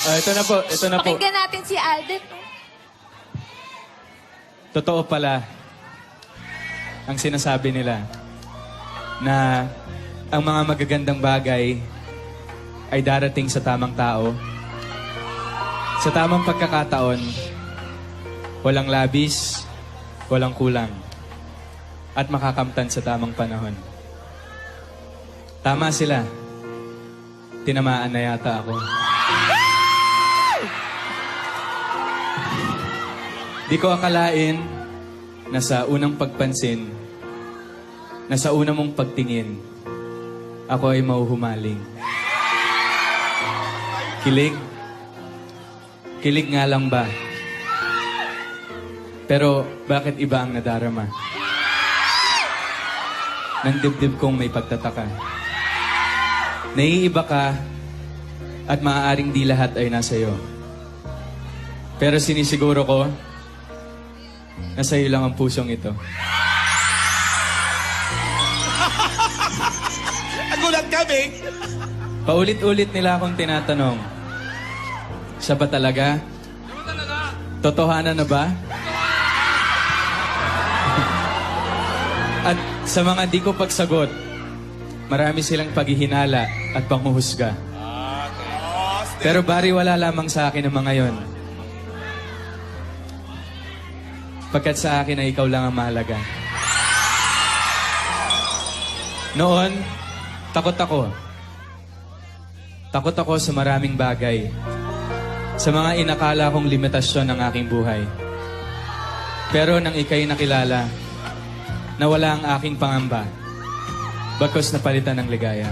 Ito na po, ito na po. Pakinggan natin si Alden. Totoo pala ang sinasabi nila na ang mga magagandang bagay ay darating sa tamang tao. Sa tamang pagkakataon, walang labis, walang kulang, at makakamtan sa tamang panahon. Tama sila. Tinamaan na yata ako. Di ko akalain na sa unang pagpansin, na sa unang mong pagtingin, ako ay mauhumaling. Kilig? Kilig nga lang ba? Pero bakit iba ang nadarama? Nang dibdib kong may pagtataka. Naiiba ka at maaaring di lahat ay nasa iyo. Pero sinisiguro ko, nasa iyo lang ang pusong ito. Nagulat kami. Paulit-ulit nila akong tinatanong, siya ba talaga? Totohanan na ba? At sa mga di ko pagsagot, marami silang paghihinala at panghuhusga. Pero bariwala lamang sa akin ang mga yon. Pagkat sa akin ay ikaw lang ang mahalaga. Noon, takot ako. Takot ako sa maraming bagay. Sa mga inakala kong limitasyon ng aking buhay. Pero nang ika'y nakilala, nawala ang aking pangamba. Bagkus napalitan ng ligaya.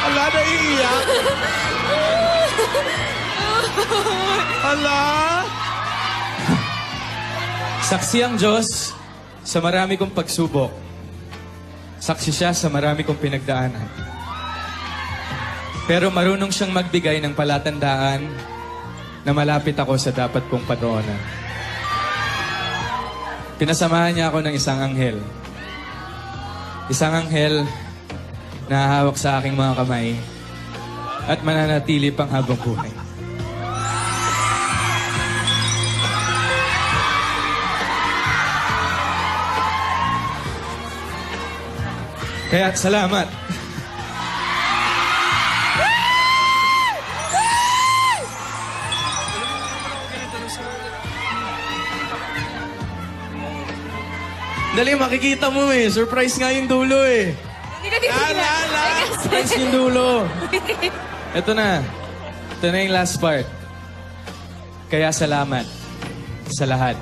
Ala, naiiyak. Ala. Saksi ang Diyos sa marami kong pagsubok. Saksi siya sa marami kong pinagdaanan. Pero marunong siyang magbigay ng palatandaan na malapit ako sa dapat kong panoonan. Pinasamahan niya ako ng isang anghel. Isang anghel na hawak sa aking mga kamay at mananatili pang habang buhay. Kaya salamat. Dali, makikita mo eh. Surprise nga yung dulo eh. Hindi na titignan. Surprise yung dulo. Ito na. Ito na yung last part. Kaya salamat sa lahat.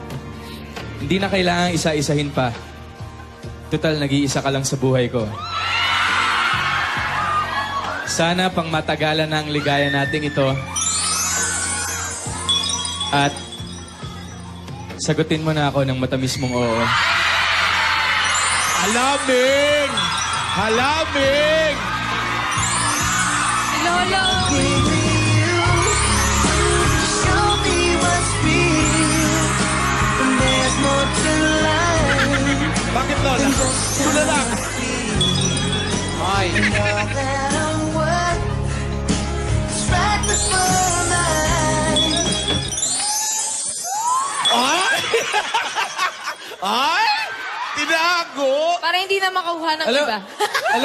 Hindi na kailangan isa-isahin pa. Total, nag-iisa ka lang sa buhay ko. Sana pang matagalan na ang ligaya nating ito. At sagutin mo na ako ng matamis mong oo. Halaming! Halaming! Lolo. Show me what's real. And there's more to life Bakit, Lola? Tula lang. Ay. all that I'm worth. It's right before my eyes. Ay! Ay! Tinago! Para hindi na makuha ng Alam- iba.